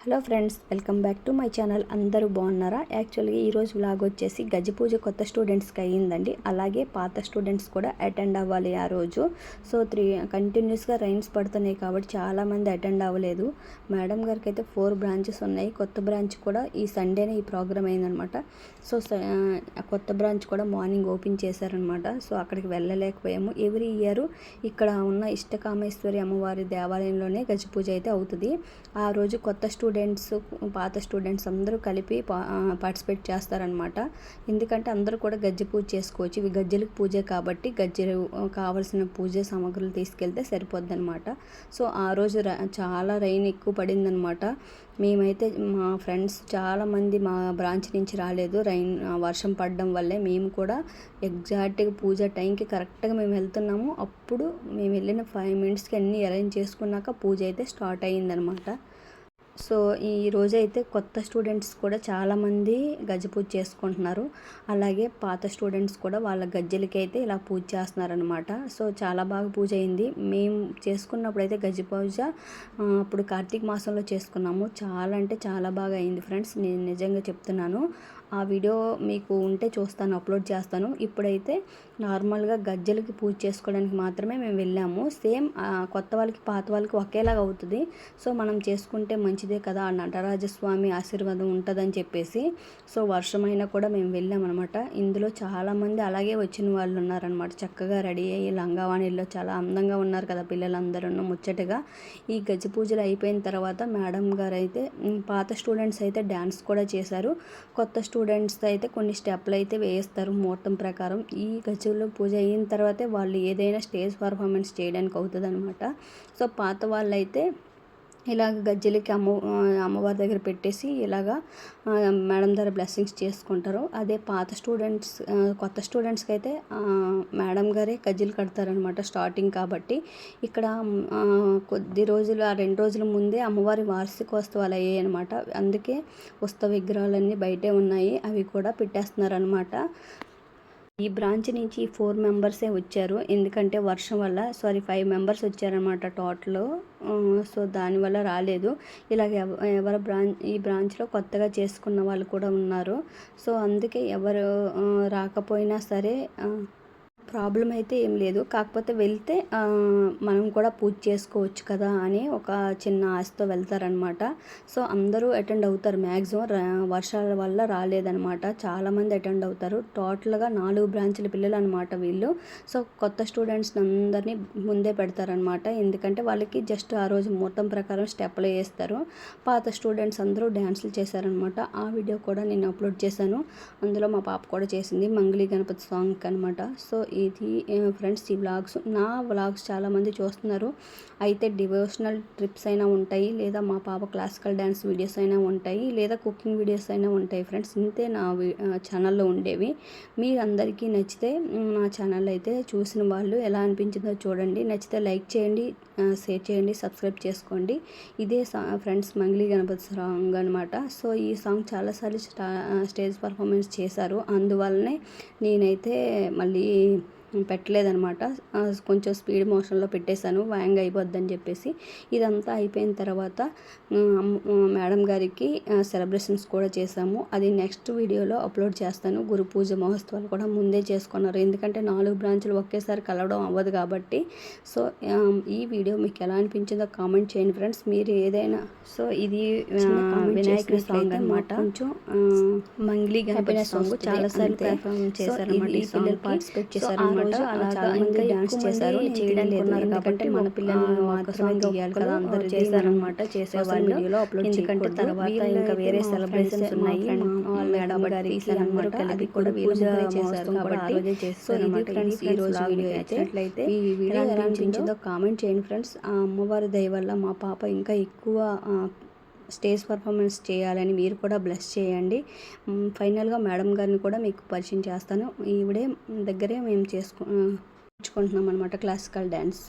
Hello friends, welcome back to my channel. అందరూ బాగున్నారా? యాక్చువల్గా ఈరోజు వ్లాగ్ వచ్చేసి గజ్జి పూజ కొత్త స్టూడెంట్స్కి అయ్యిందండి. అలాగే పాత స్టూడెంట్స్ కూడా అటెండ్ అవ్వాలి ఆ రోజు. సో కంటిన్యూస్గా రైన్స్ పడుతున్నాయి కాబట్టి చాలామంది అటెండ్ అవ్వలేదు. మేడం గారికి అయితే 4 బ్రాంచెస్ ఉన్నాయి. కొత్త బ్రాంచ్ కూడా ఈ సండేనే ఈ ప్రోగ్రామ్ అయిందనమాట. సో కొత్త బ్రాంచ్ కూడా మార్నింగ్ ఓపెన్ చేశారనమాట. సో అక్కడికి వెళ్ళలేకపోయాము. ఎవ్రీ ఇయర్ ఇక్కడ ఉన్న ఇష్టకామేశ్వరి అమ్మవారి దేవాలయంలోనే గజ్జి పూజ అయితే అవుతుంది. ఆ రోజు కొత్త స్టూడెంట్స్, పాత స్టూడెంట్స్ అందరూ కలిపి పార్టిసిపేట్ చేస్తారనమాట. ఎందుకంటే అందరూ కూడా గజ్జి పూజ చేసుకోవచ్చు. ఇవి గజ్జలకు పూజ కాబట్టి గజ్జలు కావాల్సిన పూజ సామాగ్రులు తీసుకెళ్తే సరిపోద్ది అనమాట. సో ఆ రోజు చాలా రైన్ ఎక్కువ పడిందనమాట. మేమైతే మా ఫ్రెండ్స్ చాలామంది మా బ్రాంచ్ నుంచి రాలేదు. వర్షం పడడం వల్లే మేము కూడా ఎగ్జాక్ట్గా పూజ టైంకి కరెక్ట్గా మేము వెళ్తున్నాము. అప్పుడు మేము వెళ్ళిన 5 మినిట్స్కి అన్నీ అరేంజ్ చేసుకున్నాక పూజ అయితే స్టార్ట్ అయ్యిందనమాట. సో ఈ రోజైతే కొత్త స్టూడెంట్స్ కూడా చాలామంది గజ్జి పూజ చేసుకుంటున్నారు. అలాగే పాత స్టూడెంట్స్ కూడా వాళ్ళ గజ్జలకి అయితే ఇలా పూజ చేస్తున్నారనమాట. సో చాలా బాగా పూజ అయింది. మేము చేసుకున్నప్పుడు అయితే గజ్జి పూజ అప్పుడు కార్తీక మాసంలో చేసుకున్నాము. చాలా అంటే చాలా బాగా అయింది ఫ్రెండ్స్, నేను నిజంగా చెప్తున్నాను. ఆ వీడియో మీకు ఉంటే చూస్తాను, అప్లోడ్ చేస్తాను. ఇప్పుడైతే నార్మల్గా గజ్జలకి పూజ చేసుకోవడానికి మాత్రమే మేము వెళ్ళాము. సేమ్ కొత్త వాళ్ళకి పాత వాళ్ళకి ఒకేలాగా అవుతుంది. సో మనం చేసుకుంటే మంచిదే కదా, నటరాజస్వామి ఆశీర్వాదం ఉంటుందని చెప్పేసి సో వర్షమైనా కూడా మేము వెళ్ళామన్నమాట. ఇందులో చాలామంది అలాగే వచ్చిన వాళ్ళు ఉన్నారనమాట. చక్కగా రెడీ అయ్యి లంగావాణిల్లో చాలా అందంగా ఉన్నారు కదా పిల్లలందరూ ముచ్చటగా. ఈ గజ్జి పూజలు అయిపోయిన తర్వాత మేడం గారు అయితే పాత స్టూడెంట్స్ అయితే డ్యాన్స్ కూడా చేశారు. కొత్త స్టూడెంట్స్ అయితే కొన్ని స్టెప్లు అయితే వేస్తారు ముహూర్తం ప్రకారం. ఈ గజ్జుల పూజ అయిన తర్వాతే వాళ్ళు ఏదైనా స్టేజ్ పర్ఫార్మెన్స్ చేయడానికి అవుతుంది అనమాట. సో పాత వాళ్ళైతే ఇలాగ గజ్జలకి అమ్మవారి దగ్గర పెట్టేసి ఇలాగా మేడం దగ్గర బ్లెస్సింగ్స్ చేసుకుంటారు. అదే పాత స్టూడెంట్స్, కొత్త స్టూడెంట్స్కి అయితే మేడం గారే గజ్జలు కడతారనమాట స్టార్టింగ్ కాబట్టి. ఇక్కడ కొద్ది రోజులు, 2 రోజుల ముందే అమ్మవారి వార్షికోత్సవాలు అయ్యాయి అనమాట. అందుకే ఉత్సవ విగ్రహాలన్నీ బయటే ఉన్నాయి, అవి కూడా పెట్టేస్తున్నారనమాట. ఈ బ్రాంచ్ నుంచి 4 మెంబర్సే వచ్చారు. ఎందుకంటే వర్షం వల్ల 5 మెంబర్స్ వచ్చారనమాట టోటల్. సో దానివల్ల రాలేదు. ఇలాగ ఈ బ్రాంచ్లో కొత్తగా చేసుకున్న వాళ్ళు కూడా ఉన్నారు. సో అందుకే ఎవరు రాకపోయినా సరే ప్రాబ్లం అయితే ఏం లేదు. కాకపోతే వెళ్తే మనం కూడా పూజ చేసుకోవచ్చు కదా అని ఒక చిన్న ఆశతో వెళ్తారనమాట. సో అందరూ అటెండ్ అవుతారు. మ్యాక్సిమం వర్షాల వల్ల రాలేదనమాట. చాలామంది అటెండ్ అవుతారు. టోటల్గా 4 బ్రాంచ్ల పిల్లలు అనమాట వీళ్ళు. సో కొత్త స్టూడెంట్స్ అందరినీ ముందే పెడతారనమాట. ఎందుకంటే వాళ్ళకి జస్ట్ ఆ రోజు ముహూర్తం ప్రకారం స్టెప్లు వేస్తారు. పాత స్టూడెంట్స్ అందరూ డ్యాన్సులు చేశారనమాట. ఆ వీడియో కూడా నేను అప్లోడ్ చేశాను. అందులో మా పాప కూడా చేసింది మంగళీ గణపతి సాంగ్ అనమాట. సో ఇది ఫ్రెండ్స్ ఈ వ్లాగ్స్ చాలామంది చూస్తున్నారు. అయితే డివోషనల్ ట్రిప్స్ అయినా ఉంటాయి, లేదా మా పాప క్లాసికల్ డ్యాన్స్ వీడియోస్ అయినా ఉంటాయి, లేదా కుకింగ్ వీడియోస్ అయినా ఉంటాయి ఫ్రెండ్స్. ఇంతే నా ఛానల్లో ఉండేవి. మీరందరికీ నచ్చితే నా ఛానల్ అయితే చూసిన వాళ్ళు ఎలా అనిపించిందో చూడండి. నచ్చితే లైక్ చేయండి, షేర్ చేయండి, సబ్స్క్రైబ్ చేసుకోండి. ఇదే ఫ్రెండ్స్ మంగళీ గణపతి సాంగ్ అనమాట. సో ఈ సాంగ్ చాలాసార్లు స్టేజ్ పర్ఫార్మెన్స్ చేశారు. అందువల్లనే నేనైతే మళ్ళీ పెట్టలేదనమాట. కొంచెం స్పీడ్ మోషన్లో పెట్టేశాను, వ్యాంగ్ అయిపోద్దని చెప్పేసి. ఇదంతా అయిపోయిన తర్వాత మేడం గారికి సెలబ్రేషన్స్ కూడా చేశాము. అది నెక్స్ట్ వీడియోలో అప్లోడ్ చేస్తాను. గురు పూజ మహోత్సవాలు కూడా ముందే చేసుకున్నారు. ఎందుకంటే 4 బ్రాంచులు ఒకేసారి కలవడం అవ్వదు కాబట్టి. సో ఈ వీడియో మీకు ఎలా అనిపించిందో కామెంట్ చేయండి ఫ్రెండ్స్. మీరు ఏదైనా సో ఇది వినాయకుడి సాంగ్ అనమాట. కొంచెం మంగళీ గణపతి సాంగ్ చాలాసార్లు పెర్ఫార్మ్ చేశారన్నమాట. ఈ పిల్లలు పార్టిసిపేట్ చేశారు. అలాగా ఇంకా డాన్స్ చేశారు. చేయడం లేదు, ఎందుకంటే మన పిల్లలు మాత్రమే తీయాలి కదా, అందరూ చేశారనమాట. చేసేవాళ్ళు ఎందుకంటే తర్వాత ఇంకా వేరే సెలబ్రేషన్స్ ఉన్నాయి. మేడం గారికి అందరూ కలిపి కూడా పూజ చేశారు కాబట్టి. సో ఇది ఫ్రెండ్స్ ఈ రోజు వీడియో అయితే. ఈ వీడియో ఎలా అనిపించిందో కామెంట్ చేయండి ఫ్రెండ్స్. ఆ అమ్మవారి దయ వల్ల మా పాప ఇంకా ఎక్కువ స్టేజ్ పర్ఫార్మెన్స్ చేయాలని మీరు కూడా బ్లెస్ చేయండి. ఫైనల్గా మేడం గారిని కూడా మీకు పరిచయం చేస్తాను. ఈవిడే దగ్గరే మేము నేర్చుకుంటున్నాం అనమాట క్లాసికల్ డ్యాన్స్.